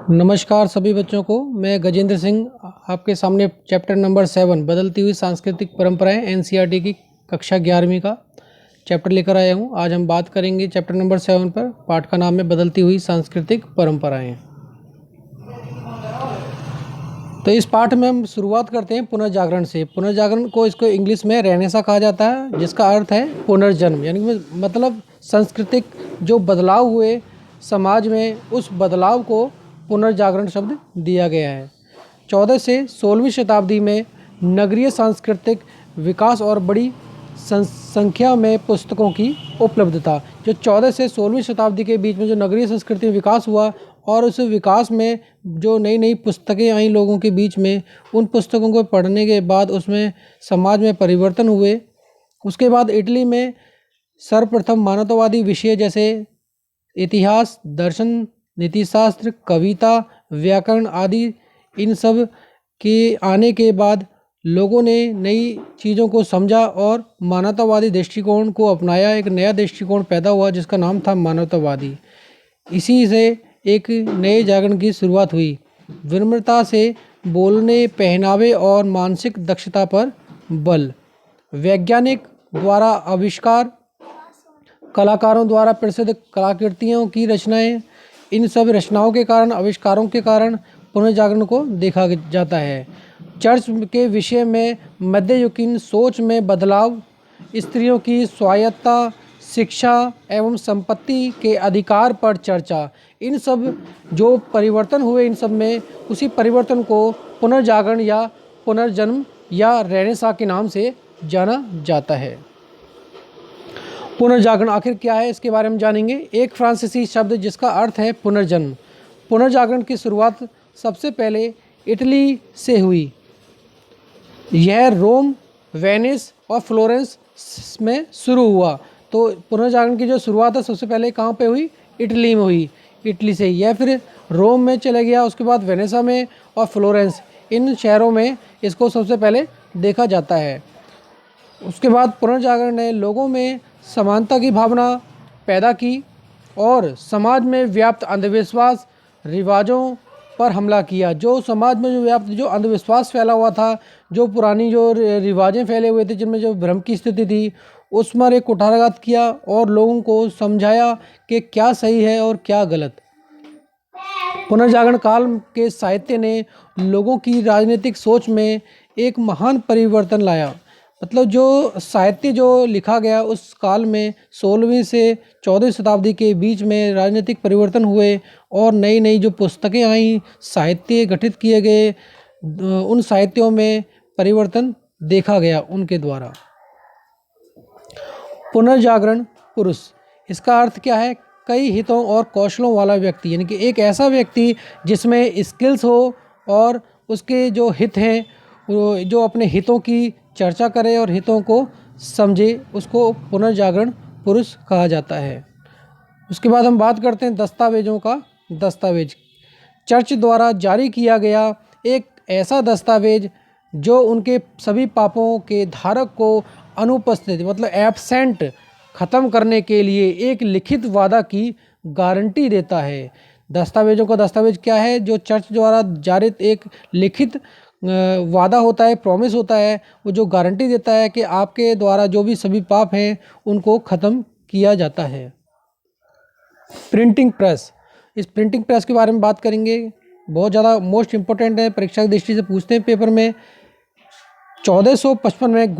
नमस्कार सभी बच्चों को। मैं गजेंद्र सिंह आपके सामने चैप्टर नंबर 7 बदलती हुई सांस्कृतिक परंपराएं एनसीईआरटी की कक्षा 11वीं का चैप्टर लेकर आया हूं। आज हम बात करेंगे चैप्टर नंबर 7 पर। पाठ का नाम है बदलती हुई सांस्कृतिक परंपराएं। तो इस पाठ में हम शुरुआत करते हैं पुनर्जागरण से। पुनर्जागरण को इसको इंग्लिश में रेनेसा कहा जाता है, जिसका अर्थ है पुनर्जन्म, यानी कि मतलब सांस्कृतिक जो बदलाव हुए समाज में, उस बदलाव को पुनर्जागरण शब्द दिया गया है। 14 से 16वीं शताब्दी में नगरीय सांस्कृतिक विकास और बड़ी संख्या में पुस्तकों की उपलब्धता। जो 14 से 16वीं शताब्दी के बीच में जो नगरीय संस्कृति में विकास हुआ और उस विकास में जो नई नई पुस्तकें आई लोगों के बीच में, उन पुस्तकों को पढ़ने के बाद उसमें समाज में परिवर्तन हुए। उसके बाद इटली में सर्वप्रथम मानवतावादी विषय जैसे इतिहास, दर्शन, नीतिशास्त्र, कविता, व्याकरण आदि, इन सब के आने के बाद लोगों ने नई चीज़ों को समझा और मानवतावादी दृष्टिकोण को अपनाया। एक नया दृष्टिकोण पैदा हुआ जिसका नाम था मानवतावादी। इसी से एक नए जागरण की शुरुआत हुई। विनम्रता से बोलने, पहनावे और मानसिक दक्षता पर बल। वैज्ञानिक द्वारा आविष्कार, कलाकारों द्वारा प्रसिद्ध कलाकृतियों की रचनाएं, इन सब रचनाओं के कारण, आविष्कारों के कारण पुनर्जागरण को देखा जाता है। चर्च के विषय में मध्ययुगीन सोच में बदलाव, स्त्रियों की स्वायत्तता, शिक्षा एवं संपत्ति के अधिकार पर चर्चा, इन सब जो परिवर्तन हुए, इन सब में उसी परिवर्तन को पुनर्जागरण या पुनर्जन्म या रेनेसां के नाम से जाना जाता है। पुनर्जागरण आखिर क्या है, इसके बारे में जानेंगे। एक फ्रांसीसी शब्द जिसका अर्थ है पुनर्जन्म। पुनर्जागरण की शुरुआत सबसे पहले इटली से हुई। यह रोम, वेनिस और फ्लोरेंस में शुरू हुआ। तो पुनर्जागरण की जो शुरुआत है सबसे पहले कहाँ पे हुई? इटली में हुई। इटली से यह फिर रोम में चले गया, उसके बाद वेनेसा में और फ्लोरेंस, इन शहरों में इसको सबसे पहले देखा जाता है। उसके बाद पुनर्जागरण ने लोगों में समानता की भावना पैदा की और समाज में व्याप्त अंधविश्वास, रिवाजों पर हमला किया। जो समाज में जो व्याप्त जो अंधविश्वास फैला हुआ था, जो पुरानी जो रिवाजें फैले हुए थे, जिनमें जो भ्रम की स्थिति थी, उस पर एक कुठाराघात किया और लोगों को समझाया कि क्या सही है और क्या गलत। पुनर्जागरण काल के साहित्य ने लोगों की राजनीतिक सोच में एक महान परिवर्तन लाया। मतलब जो साहित्य जो लिखा गया उस काल में 16वीं से 14वीं शताब्दी के बीच में राजनीतिक परिवर्तन हुए और नई नई जो पुस्तकें आई, साहित्य गठित किए गए, उन साहित्यों में परिवर्तन देखा गया उनके द्वारा। पुनर्जागरण पुरुष, इसका अर्थ क्या है? कई हितों और कौशलों वाला व्यक्ति, यानी कि एक ऐसा व्यक्ति जिसमें स्किल्स हो और उसके जो हित हैं वो जो अपने हितों की चर्चा करे और हितों को समझे, उसको पुनर्जागरण पुरुष कहा जाता है। उसके बाद हम बात करते हैं दस्तावेजों का। दस्तावेज चर्च द्वारा जारी किया गया एक ऐसा दस्तावेज जो उनके सभी पापों के धारक को अनुपस्थित, मतलब एब्सेंट, ख़त्म करने के लिए एक लिखित वादा की गारंटी देता है। दस्तावेजों का दस्तावेज क्या है? जो चर्च द्वारा जारी एक लिखित वादा होता है, प्रॉमिस होता है, वो जो गारंटी देता है कि आपके द्वारा जो भी सभी पाप हैं उनको ख़त्म किया जाता है। प्रिंटिंग प्रेस, इस प्रिंटिंग प्रेस के बारे में बात करेंगे। बहुत ज़्यादा मोस्ट इम्पोर्टेंट है, परीक्षा की दृष्टि से पूछते हैं पेपर में। 1455 में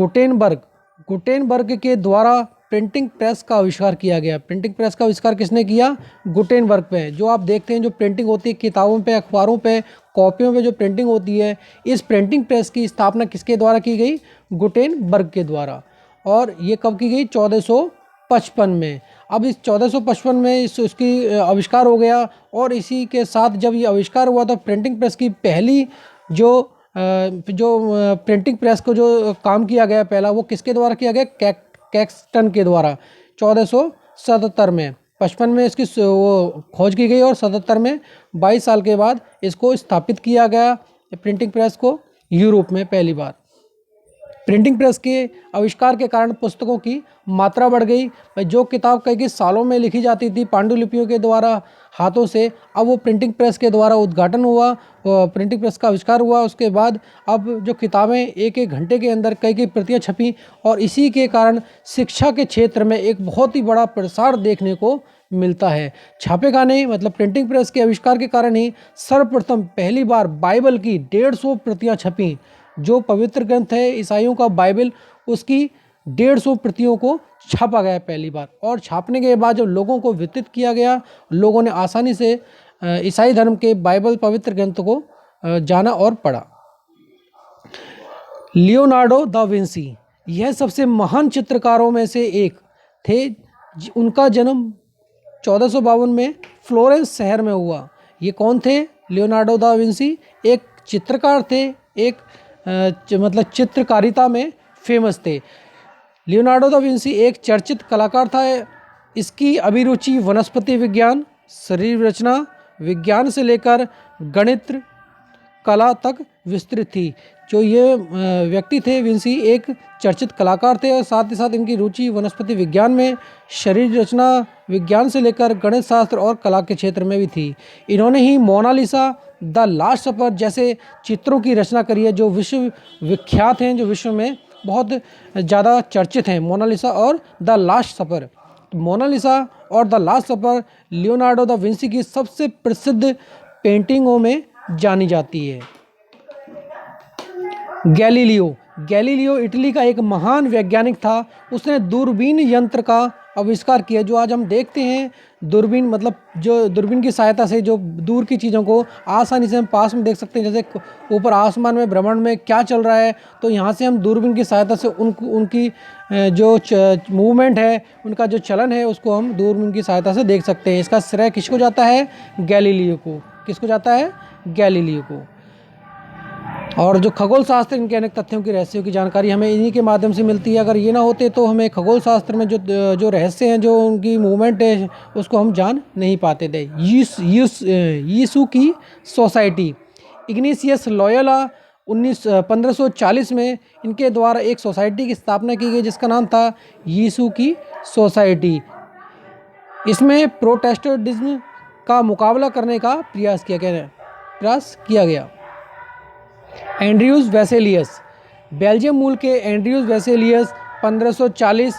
गुटेनबर्ग के द्वारा प्रिंटिंग प्रेस का आविष्कार किया गया। प्रिंटिंग प्रेस का आविष्कार किसने किया? गुटेनबर्ग पे। जो आप देखते हैं जो प्रिंटिंग होती है किताबों पे, अखबारों पे, कॉपियों पे जो प्रिंटिंग होती है, इस प्रिंटिंग प्रेस की स्थापना किसके द्वारा की गई? गुटेनबर्ग के द्वारा। और ये कब की गई? 1455 में। अब इस 1455 में इसकी आविष्कार हो गया और इसी के साथ जब ये आविष्कार हुआ तो प्रिंटिंग प्रेस की पहली जो प्रिंटिंग प्रेस को जो काम किया गया पहला, वो किसके द्वारा किया गया? कैक्सटन के द्वारा 1477 में। 55 में इसकी वो खोज की गई और 77 में 22 साल के बाद इसको स्थापित किया गया प्रिंटिंग प्रेस को यूरोप में पहली बार। प्रिंटिंग प्रेस के आविष्कार के कारण पुस्तकों की मात्रा बढ़ गई। जो किताब कई सालों में लिखी जाती थी पांडुलिपियों के द्वारा, हाथों से। अब वो प्रिंटिंग प्रेस के द्वारा उद्घाटन हुआ, प्रिंटिंग प्रेस का आविष्कार हुआ। उसके बाद अब जो किताबें एक एक घंटे के अंदर कई कई प्रतियां छपी, और इसी के कारण शिक्षा के क्षेत्र में एक बहुत ही बड़ा प्रसार देखने को मिलता है। छापेखाने मतलब प्रिंटिंग प्रेस के आविष्कार के कारण ही सर्वप्रथम पहली बार बाइबल की 150 प्रतियां छपी। जो पवित्र ग्रंथ है ईसाइयों का बाइबल, उसकी 150 प्रतियों को छापा गया पहली बार। और छापने के बाद जब लोगों को वितरित किया गया, लोगों ने आसानी से ईसाई धर्म के बाइबल पवित्र ग्रंथ को जाना और पढ़ा। लियोनार्डो दा विंसी, यह सबसे महान चित्रकारों में से एक थे। उनका जन्म 1452 में फ्लोरेंस शहर में हुआ। ये कौन थे? लियोनार्डो दा विंसी एक चित्रकार थे, एक मतलब चित्रकारिता में फेमस थे। लियोनार्डो दा विंसी एक चर्चित कलाकार था। इसकी अभिरुचि वनस्पति विज्ञान, शरीर रचना विज्ञान से लेकर गणित कला तक विस्तृत थी। जो ये व्यक्ति थे विंसी, एक चर्चित कलाकार थे और साथ ही साथ इनकी रुचि वनस्पति विज्ञान में, शरीर रचना विज्ञान से लेकर गणित शास्त्र और कला के क्षेत्र में भी थी। इन्होंने ही मोनालिसा, द लास्ट सपर जैसे चित्रों की रचना करी है, जो विश्व विख्यात हैं, जो विश्व में बहुत ज़्यादा चर्चित हैं। मोनालिसा और द लास्ट सपर। मोनालिसा और the Last Supper Leonardo da Vinci की सबसे प्रसिद्ध पेंटिंगों में जानी जाती है। गैलीलियो इटली का एक महान वैज्ञानिक था। उसने दूरबीन यंत्र का आविष्कार किया। जो आज हम देखते हैं दूरबीन, मतलब जो दूरबीन की सहायता से जो दूर की चीज़ों को आसानी से हम पास में देख सकते हैं। जैसे ऊपर आसमान में ब्रह्मांड में क्या चल रहा है, तो यहाँ से हम दूरबीन की सहायता से उनकी जो मूवमेंट है, उनका जो चलन है, उसको हम दूरबीन की सहायता से देख सकते हैं। इसका श्रेय किसको जाता है? गैलीलियो को। किसको जाता है? गैलीलियो को। और जो खगोल शास्त्र, इनके अनेक तथ्यों की रहस्यों की जानकारी हमें इन्हीं के माध्यम से मिलती है। अगर ये ना होते तो हमें खगोल शास्त्र में जो रहस्य हैं, जो उनकी मूवमेंट है, उसको हम जान नहीं पाते थे। यीशु की सोसाइटी, इग्नेशियस लोयोला 1540 में इनके द्वारा एक सोसाइटी की स्थापना की गई, जिसका नाम था यीशु की सोसाइटी। इसमें प्रोटेस्टेंटिज्म का मुकाबला करने का प्रयास किया गया। एंड्रयूज वेसेलियस, बेल्जियम मूल के एंड्रयूज वेसेलियस 1540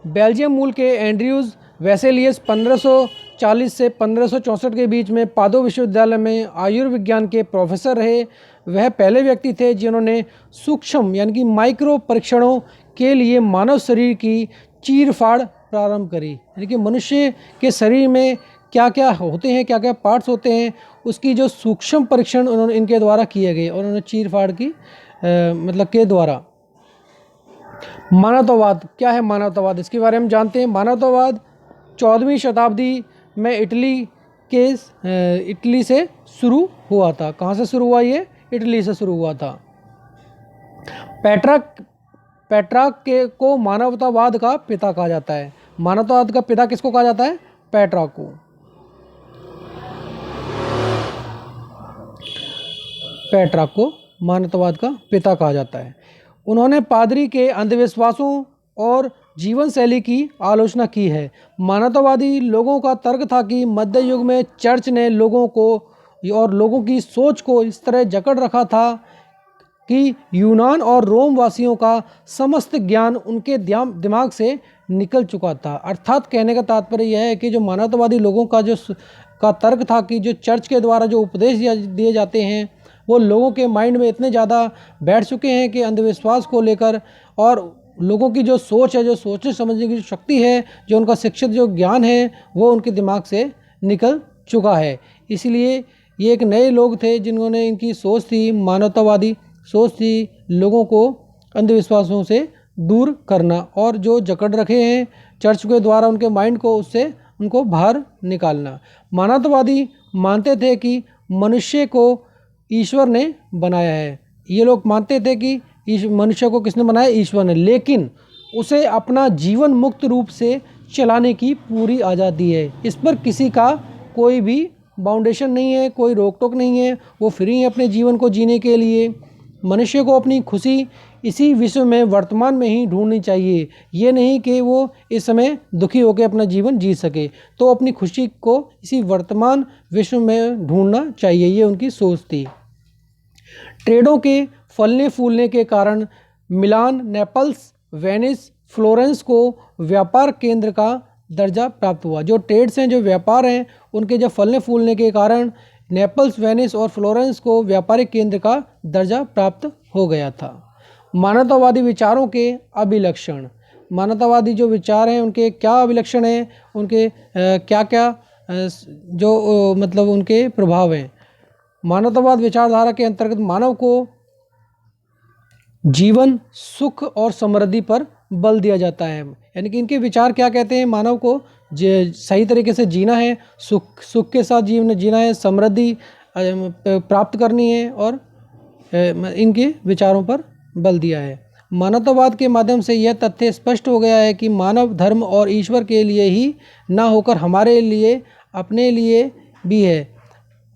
बेल्जियम मूल के एंड्रयूज वेसेलियस 1540 से 1564 के बीच में पादो विश्वविद्यालय में आयुर्विज्ञान के प्रोफेसर रहे। वह पहले व्यक्ति थे जिन्होंने सूक्ष्म यानी कि माइक्रो परीक्षणों के लिए मानव शरीर की चीरफाड़ प्रारंभ करी। यानी कि मनुष्य के शरीर में क्या क्या होते हैं, क्या क्या पार्ट्स होते हैं, उसकी जो सूक्ष्म परीक्षण उन्होंने इनके द्वारा किए गए, और उन्होंने चीरफाड़ की मतलब के द्वारा। मानवतावाद क्या है? मानवतावाद, इसके बारे में जानते हैं। मानवतावाद 14वीं शताब्दी में इटली से शुरू हुआ था। कहाँ से शुरू हुआ? ये इटली से शुरू हुआ था। पेट्रार्क को मानवतावाद का पिता कहा जाता है। मानवतावाद का पिता किसको कहा जाता है? पेट्रार्क को। पेट्रार्क को मानवतावाद का पिता कहा जाता है। उन्होंने पादरी के अंधविश्वासों और जीवन शैली की आलोचना की है। मानवतावादी लोगों का तर्क था कि मध्य युग में चर्च ने लोगों को और लोगों की सोच को इस तरह जकड़ रखा था कि यूनान और रोम वासियों का समस्त ज्ञान उनके दिमाग से निकल चुका था। अर्थात कहने का तात्पर्य यह है कि जो मानवतावादी लोगों का तर्क था कि जो चर्च के द्वारा जो उपदेश दिए जाते हैं, वो लोगों के माइंड में इतने ज़्यादा बैठ चुके हैं कि अंधविश्वास को लेकर, और लोगों की जो सोच है, जो सोचने समझने की शक्ति है, जो उनका शिक्षित जो ज्ञान है, वो उनके दिमाग से निकल चुका है। इसलिए ये एक नए लोग थे जिन्होंने, इनकी सोच थी, मानवतावादी सोच थी, लोगों को अंधविश्वासों से दूर करना, और जो जकड़ रखे हैं चर्च के द्वारा उनके माइंड को, उससे उनको बाहर निकालना। मानवतावादी मानते थे कि मनुष्य को ईश्वर ने बनाया है। ये लोग मानते थे कि मनुष्य को किसने बनाया? ईश्वर ने। लेकिन उसे अपना जीवन मुक्त रूप से चलाने की पूरी आज़ादी है। इस पर किसी का कोई भी बाउंडेशन नहीं है, कोई रोक टोक नहीं है। वो फ्री है अपने जीवन को जीने के लिए। मनुष्य को अपनी खुशी इसी विश्व में वर्तमान में ही ढूंढनी चाहिए। ये नहीं कि वो इस समय दुखी होकर अपना जीवन जी सके, तो अपनी खुशी को इसी वर्तमान विश्व में ढूंढना चाहिए, ये उनकी सोच थी। ट्रेडों के फलने फूलने के कारण मिलान, नेपल्स, वेनिस, फ्लोरेंस को व्यापार केंद्र का दर्जा प्राप्त हुआ। जो ट्रेड्स हैं, जो व्यापार हैं, उनके जब फलने फूलने के कारण नेपल्स, वेनिस और फ्लोरेंस को व्यापारिक केंद्र का दर्जा प्राप्त हो गया था। मानवतावादी विचारों के अभिलक्षण। मानवतावादी जो विचार हैं उनके क्या अभिलक्षण हैं, उनके क्या क्या जो मतलब उनके प्रभाव हैं। मानवतावाद विचारधारा के अंतर्गत मानव को जीवन, सुख और समृद्धि पर बल दिया जाता है। यानी कि इनके विचार क्या कहते हैं, मानव को सही तरीके से जीना है, सुख के साथ जीवन जीना है, समृद्धि प्राप्त करनी है, और इनके विचारों पर बल दिया है। मानवतावाद के माध्यम से यह तथ्य स्पष्ट हो गया है कि मानव धर्म और ईश्वर के लिए ही ना होकर हमारे लिए, अपने लिए भी है।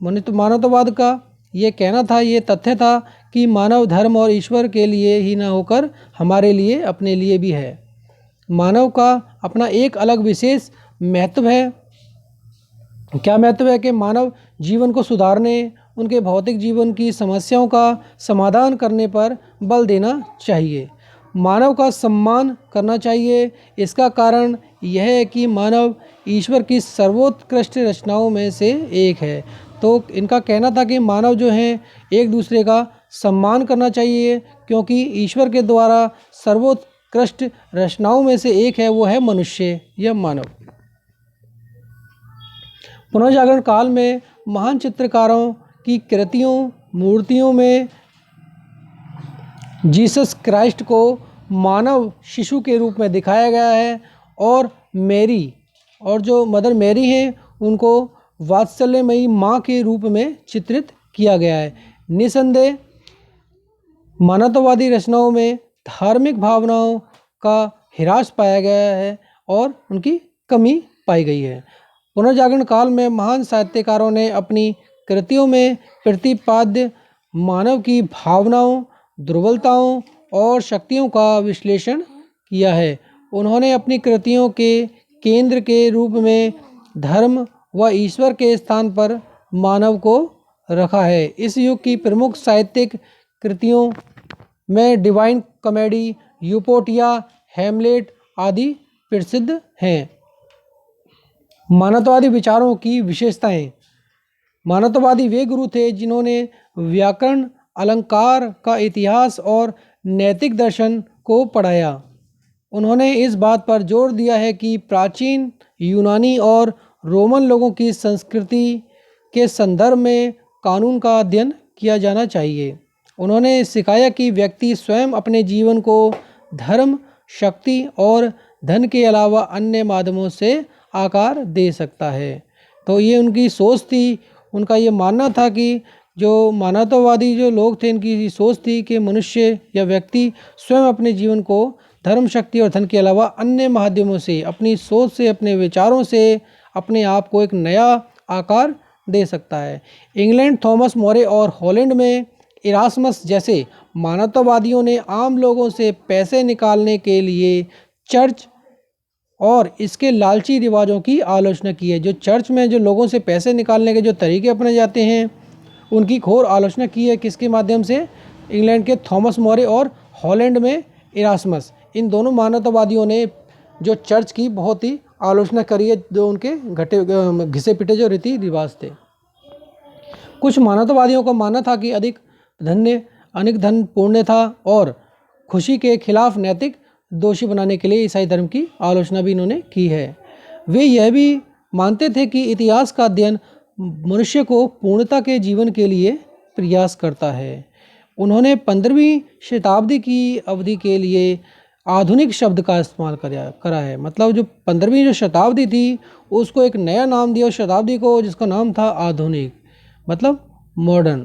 मानवतावाद का ये कहना था, ये तथ्य था कि मानव धर्म और ईश्वर के लिए ही ना होकर हमारे लिए, अपने लिए भी है। मानव का अपना एक अलग विशेष महत्व है। क्या महत्व है कि मानव जीवन को सुधारने, उनके भौतिक जीवन की समस्याओं का समाधान करने पर बल देना चाहिए। मानव का सम्मान करना चाहिए। इसका कारण यह है कि मानव ईश्वर की सर्वोत्कृष्ट रचनाओं में से एक है। तो इनका कहना था कि मानव जो हैं एक दूसरे का सम्मान करना चाहिए, क्योंकि ईश्वर के द्वारा सर्वोत्कृष्ट रचनाओं में से एक है, वो है मनुष्य या मानव। पुनर्जागरण काल में महान चित्रकारों की कृतियों, मूर्तियों में जीसस क्राइस्ट को मानव शिशु के रूप में दिखाया गया है, और मेरी, और जो मदर मेरी हैं, उनको वात्सल्यमयी माँ के रूप में चित्रित किया गया है। निसंदेह मानवतावादी रचनाओं में धार्मिक भावनाओं का ह्रास पाया गया है और उनकी कमी पाई गई है। पुनर्जागरण काल में महान साहित्यकारों ने अपनी कृतियों में प्रतिपाद्य मानव की भावनाओं, दुर्बलताओं और शक्तियों का विश्लेषण किया है। उन्होंने अपनी कृतियों के केंद्र के रूप में धर्म व ईश्वर के स्थान पर मानव को रखा है। इस युग की प्रमुख साहित्यिक कृतियों में डिवाइन कॉमेडी, यूपोटिया, हैमलेट आदि प्रसिद्ध हैं। मानवतावादी विचारों की विशेषताएं। मानवतावादी वे गुरु थे जिन्होंने व्याकरण, अलंकार का इतिहास और नैतिक दर्शन को पढ़ाया। उन्होंने इस बात पर जोर दिया है कि प्राचीन यूनानी और रोमन लोगों की संस्कृति के संदर्भ में कानून का अध्ययन किया जाना चाहिए। उन्होंने सिखाया कि व्यक्ति स्वयं अपने जीवन को धर्म, शक्ति और धन के अलावा अन्य माध्यमों से आकार दे सकता है। तो ये उनकी सोच थी। उनका ये मानना था कि जो मानवतावादी जो लोग थे, इनकी सोच थी कि मनुष्य या व्यक्ति स्वयं अपने जीवन को धर्म, शक्ति और धन के अलावा अन्य माध्यमों से, अपनी सोच से, अपने विचारों से अपने आप को एक नया आकार दे सकता है। इंग्लैंड थॉमस मोरे और हॉलैंड में इरास्मस जैसे मानवतावादियों ने आम लोगों से पैसे निकालने के लिए चर्च और इसके लालची रिवाजों की आलोचना की है। जो चर्च में जो लोगों से पैसे निकालने के जो तरीके अपने जाते हैं, उनकी घोर आलोचना की है। किसके माध्यम से? इंग्लैंड के थॉमस मोरे और हॉलैंड में इरास्मस। इन दोनों मानवतावादियों ने जो चर्च की बहुत ही आलोचना करी है, जो उनके घिसे पिटे जो रीति रिवाज थे। कुछ मानवतावादियों का मानना था कि अधिक धन पुण्य था और खुशी के खिलाफ नैतिक दोषी बनाने के लिए ईसाई धर्म की आलोचना भी इन्होंने की है। वे यह भी मानते थे कि इतिहास का अध्ययन मनुष्य को पूर्णता के जीवन के लिए प्रयास करता है। उन्होंने 15वीं शताब्दी की अवधि के लिए आधुनिक शब्द का इस्तेमाल करा है। मतलब जो 15वीं जो शताब्दी थी, उसको एक नया नाम दिया उस शताब्दी को, जिसका नाम था आधुनिक, मतलब मॉडर्न।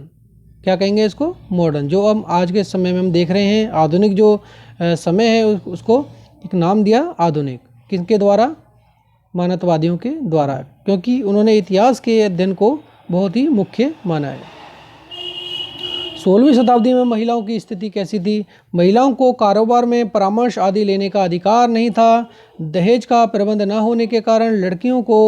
क्या कहेंगे इसको? मॉडर्न। जो हम आज के समय में हम देख रहे हैं, आधुनिक जो समय है, उसको एक नाम दिया आधुनिक। किसके द्वारा? मानवतावादियों के द्वारा, क्योंकि उन्होंने इतिहास के अध्ययन को बहुत ही मुख्य माना है। 16वीं शताब्दी में महिलाओं की स्थिति कैसी थी? महिलाओं को कारोबार में परामर्श आदि लेने का अधिकार नहीं था। दहेज का प्रबंध न होने के कारण लड़कियों को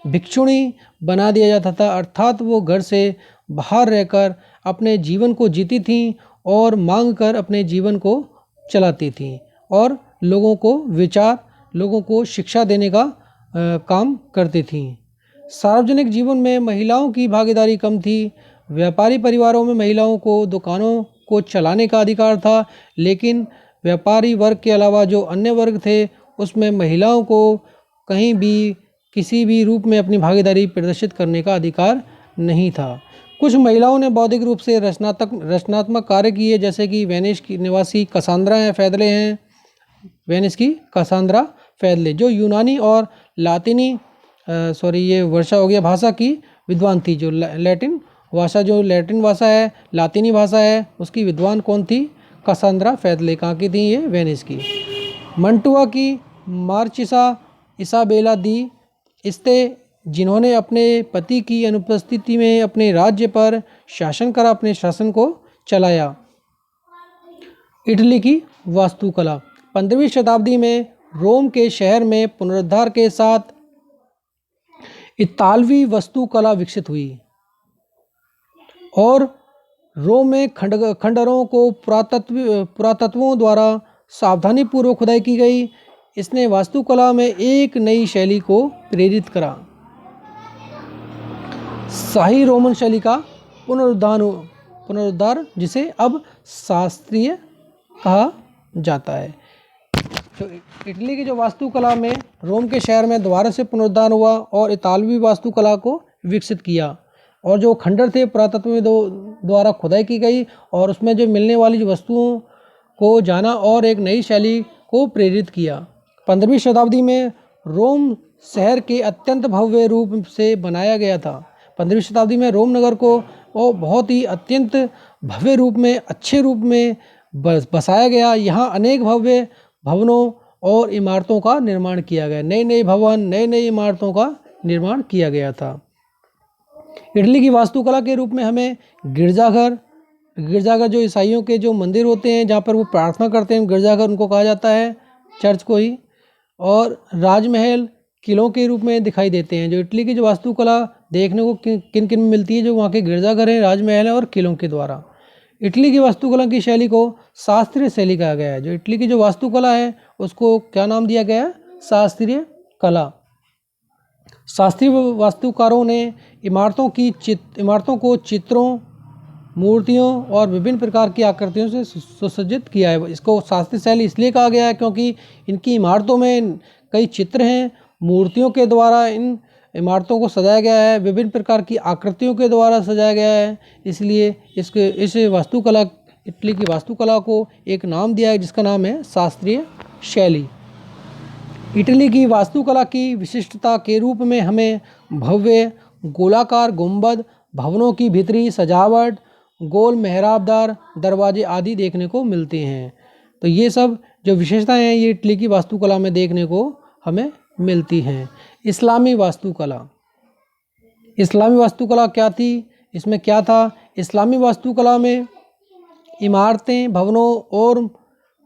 भिक्षुणी बना दिया जाता था, अर्थात वो घर से बाहर रहकर अपने जीवन को जीती थीं और मांग कर अपने जीवन को चलाती थीं और लोगों को शिक्षा देने का काम करती थीं। सार्वजनिक जीवन में महिलाओं की भागीदारी कम थी। व्यापारी परिवारों में महिलाओं को दुकानों को चलाने का अधिकार था, लेकिन व्यापारी वर्ग के अलावा जो अन्य वर्ग थे उसमें महिलाओं को कहीं भी किसी भी रूप में अपनी भागीदारी प्रदर्शित करने का अधिकार नहीं था। कुछ महिलाओं ने बौद्धिक रूप से रचनात्मक कार्य किए, जैसे कि वेनिस की निवासी कसांद्रा फैदले हैं। वेनिस की कसांद्रा फैदले जो यूनानी और लातिनी ये वर्षा हो गया भाषा की विद्वान थी। जो लैटिन भाषा है, लातिनी भाषा है, उसकी विद्वान कौन थी? कसांद्रा फैदले। कहाँ की थी ये? वेनिस की। मंटुआ की मार्चिसा इसाबेला दी इस्ते, जिन्होंने अपने पति की अनुपस्थिति में अपने राज्य पर शासन करा, अपने शासन को चलाया। इटली की वास्तुकला 15वीं शताब्दी में रोम के शहर में पुनरुद्धार के साथ इतालवी वास्तुकला विकसित हुई और रोम में खंडरों को पुरातत्वों द्वारा सावधानीपूर्वक खुदाई की गई। इसने वास्तुकला में एक नई शैली को प्रेरित करा, शाही रोमन शैली का पुनरुद्धार, जिसे अब शास्त्रीय कहा जाता है। तो इटली की जो वास्तुकला में रोम के शहर में दोबारा से पुनरुद्धार हुआ और इतालवी वास्तुकला को विकसित किया, और जो खंडर थे पुरातत्व में द्वारा खुदाई की गई और उसमें जो मिलने वाली जो वस्तुओं को जाना और एक नई शैली को प्रेरित किया। 15वीं शताब्दी में रोम शहर के अत्यंत भव्य रूप से बनाया गया था। 15वीं शताब्दी में रोम नगर को वो बहुत ही अत्यंत भव्य रूप में, अच्छे रूप में बसाया गया। यहाँ अनेक भव्य भवनों और इमारतों का निर्माण किया गया। नई इमारतों का निर्माण किया गया था। इटली की वास्तुकला के रूप में हमें गिरजाघर जो ईसाइयों के जो मंदिर होते हैं जहाँ पर वो प्रार्थना करते हैं, गिरजाघर उनको कहा जाता है, चर्च को ही, और राजमहल किलों के रूप में दिखाई देते हैं। जो इटली की जो वास्तुकला देखने को किन किन में मिलती है? जो वहाँ के गिरजाघर हैं, राजमहल है और किलों के द्वारा। इटली की वास्तुकला की शैली को शास्त्रीय शैली कहा गया है। जो इटली की जो वास्तुकला है उसको क्या नाम दिया गया है? शास्त्रीय कला। शास्त्रीय वास्तुकारों ने इमारतों को चित्रों, मूर्तियों और विभिन्न प्रकार की आकृतियों से सुसज्जित किया है। इसको शास्त्रीय शैली इसलिए कहा गया है क्योंकि इनकी इमारतों में कई चित्र हैं, मूर्तियों के द्वारा इन इमारतों को सजाया गया है, विभिन्न प्रकार की आकृतियों के द्वारा सजाया गया है। इसलिए इस वास्तुकला, इटली की वास्तुकला को एक नाम दिया है जिसका नाम है शास्त्रीय शैली। इटली की वास्तुकला की विशिष्टता के रूप में हमें भव्य गोलाकार गुंबद, भवनों की भीतरी सजावट, गोल मेहराबदार दरवाजे आदि देखने को मिलते हैं। तो ये सब जो विशेषताएं हैं ये इटली की वास्तुकला में देखने को हमें मिलती हैं। इस्लामी वास्तुकला क्या थी? इसमें क्या था? इस्लामी वास्तुकला में इमारतें, भवनों और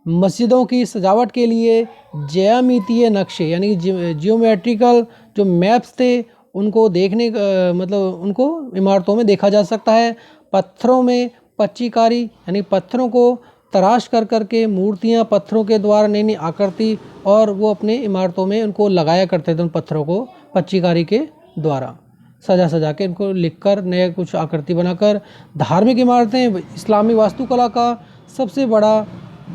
मस्जिदों की सजावट के लिए ज्यामितीय नक्शे यानी जियोमेट्रिकल जो मैप्स थे उनको देखने उनको इमारतों में देखा जा सकता है। पत्थरों में पच्चीकारी यानी पत्थरों को तराश कर के मूर्तियां पत्थरों के द्वारा नई आकृति, और वो अपने इमारतों में उनको लगाया करते थे। उन पत्थरों को पच्चीकारी के द्वारा सजा के उनको लिखकर नया कुछ आकृति बनाकर। धार्मिक इमारतें इस्लामी वास्तुकला का सबसे बड़ा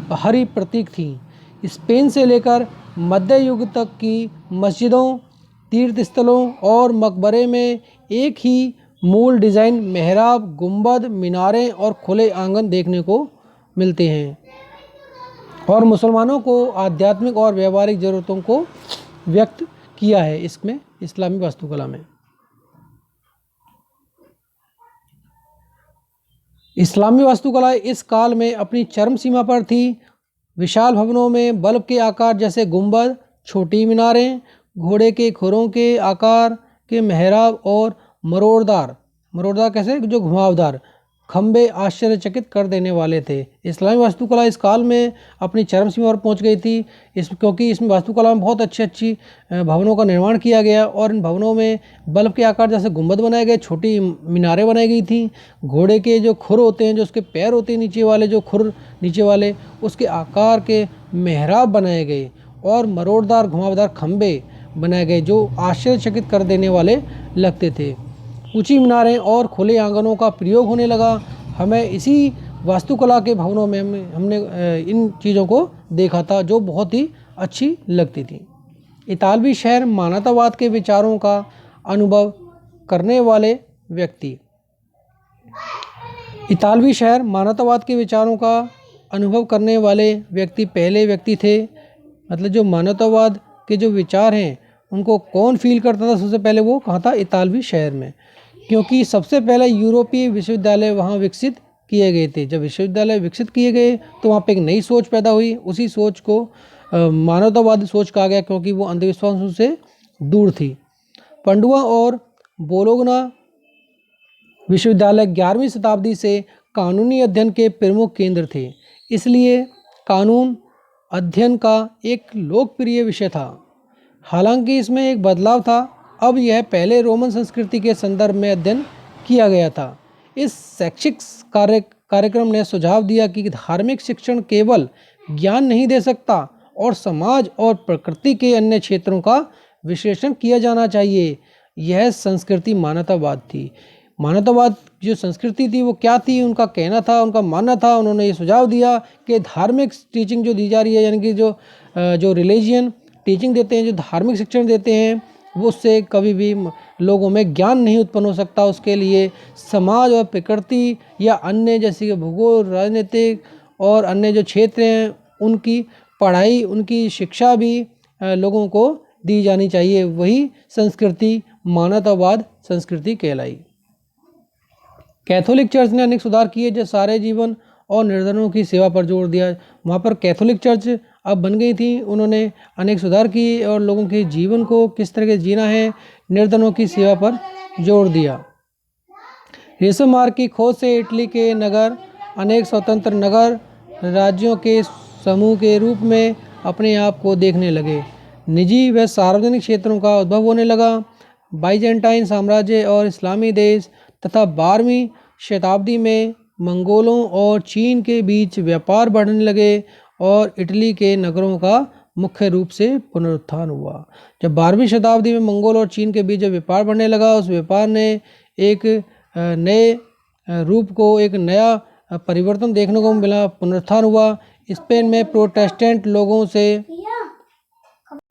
बाहरी प्रतीक थी। स्पेन से लेकर मध्य युग तक की मस्जिदों, तीर्थ स्थलों और मकबरे में एक ही मूल डिज़ाइन, मेहराब, गुंबद, मीनारें और खुले आंगन देखने को मिलते हैं, और मुसलमानों को आध्यात्मिक और व्यावहारिक ज़रूरतों को व्यक्त किया है इसमें, इस्लामी वास्तुकला में। इस्लामी वास्तुकला इस काल में अपनी चरम सीमा पर थी। विशाल भवनों में बल्ब के आकार जैसे गुंबद, छोटी मीनारें, घोड़े के खुरों के आकार के मेहराब और मरोड़दार कैसे जो घुमावदार खंभे आश्चर्यचकित कर देने वाले थे। इस्लामी वास्तुकला इस काल में अपनी चरम सीमा पर पहुंच गई थी, क्योंकि इसमें वास्तुकला में बहुत अच्छी भवनों का निर्माण किया गया और इन भवनों में बल्ब के आकार जैसे गुंबद बनाए गए, छोटी मीनारें बनाई गई थी। घोड़े के जो खुर होते हैं, जो उसके पैर होते हैं नीचे वाले, जो खुर नीचे वाले, उसके आकार के मेहराब बनाए गए और मरोड़दार घुमावदार खंभे बनाए गए जो आश्चर्यचकित कर देने वाले लगते थे। ऊंची मीनारें और खुले आंगनों का प्रयोग होने लगा। हमें इसी वास्तुकला के भवनों में हमने इन चीज़ों को देखा था जो बहुत ही अच्छी लगती थी। इतालवी शहर मानवतावाद के विचारों का अनुभव करने वाले व्यक्ति। इतालवी शहर मानवतावाद के विचारों का अनुभव करने वाले व्यक्ति पहले व्यक्ति थे। मतलब जो मानवतावाद के जो विचार हैं उनको कौन फील करता था सबसे पहले, वो कहाँ था? इतालवी शहर में, क्योंकि सबसे पहले यूरोपीय विश्वविद्यालय वहाँ विकसित किए गए थे। जब विश्वविद्यालय विकसित किए गए तो वहाँ पे एक नई सोच पैदा हुई। उसी सोच को मानवतावादी सोच कहा गया, क्योंकि वो अंधविश्वासों से दूर थी। पंडुआ और बोलोगना विश्वविद्यालय 11वीं शताब्दी से कानूनी अध्ययन के प्रमुख केंद्र थे, इसलिए कानून अध्ययन का एक लोकप्रिय विषय था। हालांकि इसमें एक बदलाव था, अब यह पहले रोमन संस्कृति के संदर्भ में अध्ययन किया गया था। इस शैक्षिक कार्यक्रम ने सुझाव दिया कि धार्मिक शिक्षण केवल ज्ञान नहीं दे सकता और समाज और प्रकृति के अन्य क्षेत्रों का विश्लेषण किया जाना चाहिए। यह संस्कृति मानवतावाद थी। मानवतावाद जो संस्कृति थी वो क्या थी? उनका कहना था, उनका मानना था, उन्होंने ये सुझाव दिया कि धार्मिक टीचिंग जो दी जा रही है, यानी कि जो रिलीजियन टीचिंग देते हैं, जो धार्मिक शिक्षण देते हैं, वो उससे कभी भी लोगों में ज्ञान नहीं उत्पन्न हो सकता। उसके लिए समाज और प्रकृति या अन्य जैसे कि भूगोल, राजनीतिक और अन्य जो क्षेत्र हैं उनकी पढ़ाई, उनकी शिक्षा भी लोगों को दी जानी चाहिए। वही संस्कृति मानवतावाद संस्कृति कहलाई। कैथोलिक चर्च ने अनेक सुधार किए जो सारे जीवन और निर्धनों की सेवा पर जोर दिया। वहाँ पर कैथोलिक चर्च अब बन गई थी, उन्होंने अनेक सुधार किए और लोगों के जीवन को किस तरह से जीना है, निर्धनों की सेवा पर जोर दिया। रेशम मार्ग की खोज से इटली के नगर अनेक स्वतंत्र नगर राज्यों के समूह के रूप में अपने आप को देखने लगे। निजी व सार्वजनिक क्षेत्रों का उद्भव होने लगा। बाइजेंटाइन साम्राज्य और इस्लामी देश तथा 12वीं शताब्दी में मंगोलों और चीन के बीच व्यापार बढ़ने लगे और इटली के नगरों का मुख्य रूप से पुनरुत्थान हुआ। जब 12वीं शताब्दी में मंगोल और चीन के बीच जब व्यापार बढ़ने लगा, उस व्यापार ने एक नए रूप को, एक नया परिवर्तन देखने को मिला, पुनरुत्थान हुआ। स्पेन में प्रोटेस्टेंट लोगों से